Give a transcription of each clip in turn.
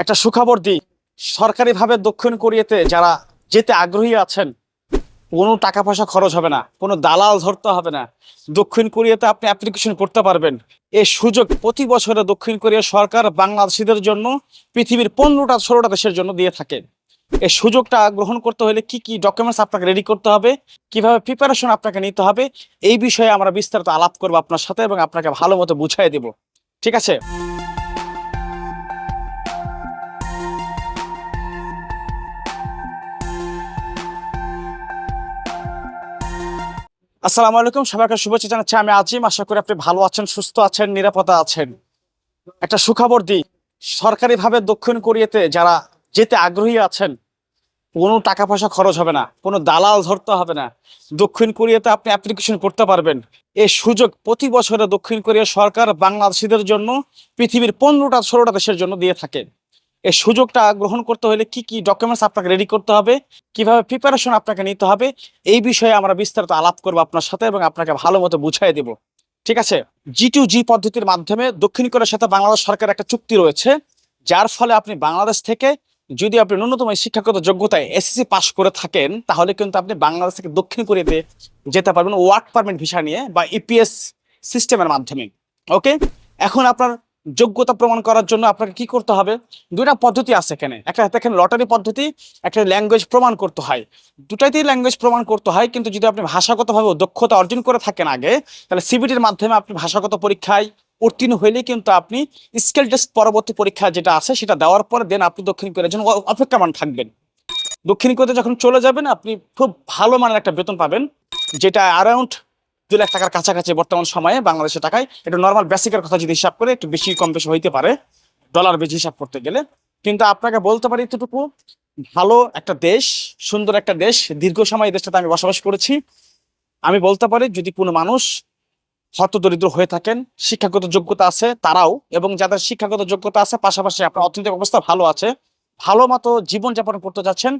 একটা সুখবর দিই, সরকারিভাবে দক্ষিণ কোরিয়াতে যারা যেতে আগ্রহী আছেন, কোনো টাকা পয়সা খরচ হবে না, কোনো দালাল ধরতে হবে না। দক্ষিণ কোরিয়াতে আপনি অ্যাপ্লিকেশন করতে পারবেন। এই সুযোগ প্রতি বছরে দক্ষিণ কোরিয়া সরকার বাংলাদেশিদের জন্য পৃথিবীর 15টা 16টা দেশের জন্য দিয়ে থাকে। এই সুযোগটা গ্রহণ করতে হলে কি কি ডকুমেন্টস আপনাকে রেডি করতে হবে, কিভাবে প্রিপারেশন আপনাকে নিতে হবে, এই বিষয়ে আমরা বিস্তারিত আলাপ করবো আপনার সাথে এবং আপনাকে ভালো মতো বুঝাই দেব। ঠিক আছে? আসসালামু আলাইকুম, সবাইকে শুভেচ্ছা জানাচ্ছি। আমি আজিম, আশা করি আপনি ভালো আছেন, সুস্থ আছেন, নিরাপদে আছেন। একটা সুখবর দিই, সরকারিভাবে দক্ষিণ কোরিয়াতে যারা যেতে আগ্রহী আছেন, কোনো টাকা পয়সা খরচ হবে না, কোনো দালাল ধরতে হবে না। দক্ষিণ কোরিয়াতে আপনি অ্যাপ্লিকেশন করতে পারবেন। এই সুযোগ প্রতি বছরে দক্ষিণ কোরিয়া সরকার বাংলাদেশিদের জন্য পৃথিবীর 15টা 16টা দেশের জন্য দিয়ে থাকে। এই সুযোগটা গ্রহণ করতে হলে কি কি ডকুমেন্টস আপনাকে রেডি করতে হবে, কিভাবে প্রিপারেশন আপনাকে নিতে হবে, এই বিষয়ে আমরা বিস্তারিত আলাপ করবো আপনার সাথে এবং আপনাকে ভালো মতো বুঝাই দেব। ঠিক আছে? G2G পদ্ধতির মাধ্যমে দক্ষিণ কোরিয়ার সাথে বাংলাদেশ সরকারের একটা চুক্তি রয়েছে, যার ফলে আপনি বাংলাদেশ থেকে যদি আপনি ন্যূনতম শিক্ষাগত যোগ্যতায় এসএসসি পাস করে থাকেন, তাহলে কিন্তু আপনি বাংলাদেশ থেকে দক্ষিণ কোরিয়াতে যেতে পারবেন ওয়ার্ক পারমিট ভিসা নিয়ে বা ইপিএস সিস্টেমের মাধ্যমে। ওকে, এখন আপনার যোগ্যতা প্রমাণ করার জন্য আপনাকে কি করতে হবে? দুইটা পদ্ধতি আছে এখানে। একটা দেখেন লটারি পদ্ধতি, একটা ল্যাঙ্গুয়েজ প্রমাণ করতে হয়। দুটাইতেই ল্যাঙ্গুয়েজ প্রমাণ করতে হয়, কিন্তু যদি আপনি ভাষাগতভাবে দক্ষতা অর্জন করে থাকেন আগে, তাহলে সিবিটির মাধ্যমে আপনি ভাষাগত পরীক্ষায় উত্তীর্ণ হইলে কিন্তু আপনি স্কিল টেস্ট পরবর্তী পরীক্ষা যেটা আছে সেটা দেওয়ার পরে দেন আপনি দক্ষিণ কোরিয়ার জন্য অপেক্ষমান থাকবেন। দক্ষিণ কোরিয়াতে যখন চলে যাবেন আপনি খুব ভালো মানের একটা বেতন পাবেন, যেটা অ্যারাউন্ড 2 লাখ টাকার কাছাকাছি বর্তমান সময়ে বাংলাদেশের টাকায়। এটা নর্মাল বেসিকের কথা যদি হিসাব করে একটু বেশি কম বেশি হইতে পারে ডলার বেশি হিসাব করতে গেলে। কিন্তু আপনাকে বলতে পারি এতটুকু, ভালো একটা দেশ, সুন্দর একটা দেশ, দীর্ঘ সময় এই দেশটাতে আমি বসবাস করেছি। আমি বলতে পারি যদি কোনো মানুষ হতদরিদ্র হয়ে থাকেন, শিক্ষাগত যোগ্যতা আছে তারাও, এবং যাদের শিক্ষাগত যোগ্যতা আছে পাশাপাশি আপনার অর্থনৈতিক অবস্থা ভালো আছে, ভালো মতো জীবনযাপন করতে যাচ্ছেন,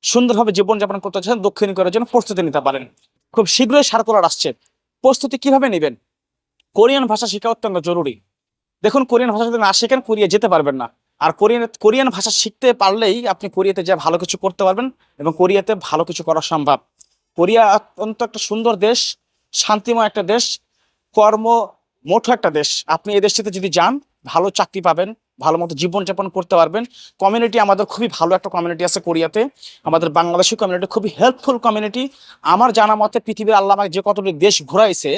সুন্দরভাবে জীবনযাপন করতে যাচ্ছেন, দক্ষিণ কোরিয়ার জন্য প্রস্তুতি নিতে পারেন। খুব শীঘ্রই সার্কুলার আসছে। প্রস্তুতি কিভাবে নেবেন? কোরিয়ান ভাষা শেখা অত্যন্ত জরুরি। দেখুন, কোরিয়ান ভাষা যদি না শেখেন কোরিয়া যেতে পারবেন না। আর কোরিয়ান ভাষা শিখতে পারলেই আপনি কোরিয়াতে যা ভালো কিছু করতে পারবেন এবং কোরিয়াতে ভালো কিছু করা সম্ভব। কোরিয়া অত্যন্ত একটা সুন্দর দেশ, শান্তিময় একটা দেশ, কর্মমঠ একটা দেশ। আপনি এই দেশটিতে যদি যান ভালো চাকরি পাবেন, ভালো মতো জীবনযাপন করতে পারবেন। কমিউনিটি আমাদের খুবই ভালো একটা কমিউনিটি আছে কোরিয়াতে। আমাদের বাংলাদেশি কমিউনিটি খুবই হেল্পফুল কমিউনিটি। আমার জানা মতে পৃথিবীর আল্লাহ আমাকে যে কতটি দেশ ঘুরাইছে,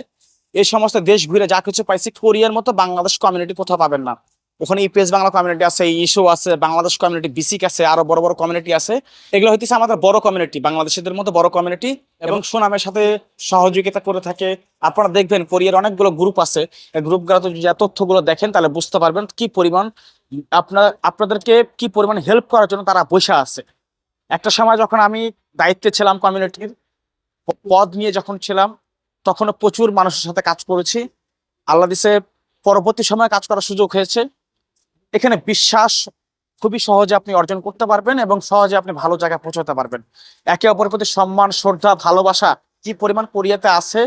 এই সমস্ত দেশ ঘুরে যা কিছু পাইছি, কোরিয়ার মতো বাংলাদেশ কমিউনিটি কোথাও পাবেন না। ওখানে ইপিএস বাংলা কমিউনিটি আছে, ইস্যু আছে, বাংলাদেশ কমিউনিটি, বিসিক আছে, আরো বড় বড় কমিউনিটি আছে। এগুলো হইতেছে আমাদের বড় কমিউনিটি, বাংলাদেশিদের মতো বড় কমিউনিটি, এবং সুনামের সাথে সহযোগিতা করে থাকে। আপনারা দেখবেন কোরিয়ার অনেকগুলো গ্রুপ আছে, এই গ্রুপগুলোতে যদি তথ্যগুলো দেখেন তাহলে বুঝতে পারবেন কি পরিমাণ আপনাদেরকে কি পরিমাণ হেল্প করার জন্য তারা বসে আছে। একটা সময় যখন আমি দায়িত্বে ছিলাম কমিউনিটির পদ নিয়ে যখন ছিলাম, তখনও প্রচুর মানুষের সাথে কাজ করেছি। আল্লাহ দিছে পরবর্তী সময়ে কাজ করার সুযোগ হয়েছে। এখানে বিশ্বাস খুবই সহজে আপনি অর্জন করতে পারবেন এবং সহজে আপনি ভালো জায়গায় পৌঁছাতে পারবেন। একে অপরের প্রতি সম্মান, শ্রদ্ধা, ভালোবাসা কি পরিমাণ কোরিয়াতে আছে,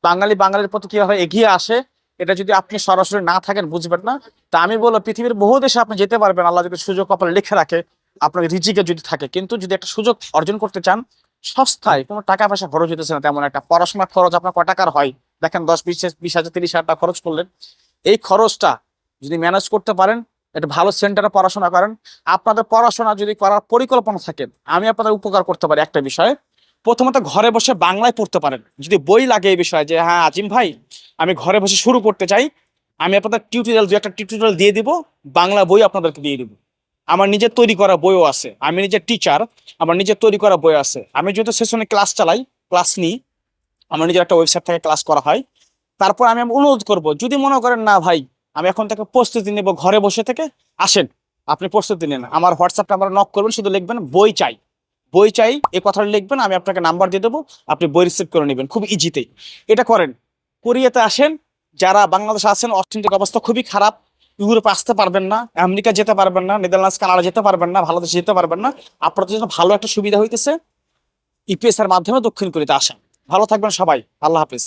বাঙালির প্রতি কিভাবে এগিয়ে আসে, এটা যদি আপনি সরাসরি না থাকেন বুঝবেন না। তা আমি বলবো পৃথিবীর বহু দেশে আপনি যেতে পারবেন, আল্লাহ যদি সুযোগ কপালে লিখে রাখে, আপনার রিজিকে যদি থাকে। কিন্তু যদি একটা সুযোগ অর্জন করতে চান, সস্তায়, কোনো টাকা পয়সা খরচ হইতেছে না তেমন একটা, পড়াশোনার খরচ আপনার কয় টাকার হয় দেখেন, 10, 20, 20 হাজার 30 হাজার টাকা খরচ করলেন। এই খরচটা যদি ম্যানেজ করতে পারেন, একটা ভালো সেন্টারে পড়াশোনা করেন, আপনাদের পড়াশোনা যদি করার পরিকল্পনা থাকে, আমি আপনাদের উপকার করতে পারি একটা বিষয়ে। প্রথমত ঘরে বসে বাংলায় পড়তে পারেন। যদি বই লাগে এই বিষয়ে যে হ্যাঁ আজিম ভাই আমি ঘরে বসে শুরু করতে চাই, আমি আপনাদের একটা টিউটোরিয়াল দিয়ে দিব, বাংলা বই আপনাদেরকে দিয়ে দিব। আমার নিজের তৈরি করা বইও আছে, আমি নিজের টিচার, আমার নিজের তৈরি করা বই আছে। আমি যেহেতু সেশনে ক্লাস চালাই, ক্লাস নিই, আমার নিজের একটা ওয়েবসাইট থেকে ক্লাস করা হয়। তারপর আমি অনুরোধ করব, যদি মনে করেন না ভাই আমি এখন থেকে প্রস্তুতি নেব ঘরে বসে থেকে, আসেন আপনি প্রস্তুতি নেন, আমার হোয়াটসঅ্যাপ নাম্বার নক করবেন, শুধু লিখবেন বই চাই, বই চাই এই কথাটা লিখবেন, আমি আপনাকে নাম্বার দিয়ে দেবো, আপনি বই রিসিভ করে নেবেন খুব ইজিতেই। এটা করেন। কোরিয়াতে আসেন, যারা বাংলাদেশে আছেন অর্থনৈতিক অবস্থা খুবই খারাপ, ইউরোপে আসতে পারবেন না, আমেরিকা যেতে পারবেন না, নেদারল্যান্ডস কানাডা যেতে পারবেন না, ভালো দেশে যেতে পারবেন না, আপনাদের জন্য ভালো একটা সুবিধা হইতেছে ইপিএস এর মাধ্যমে দক্ষিণ কোরিয়াতে আসেন। ভালো থাকবেন সবাই, আল্লাহ হাফিজ।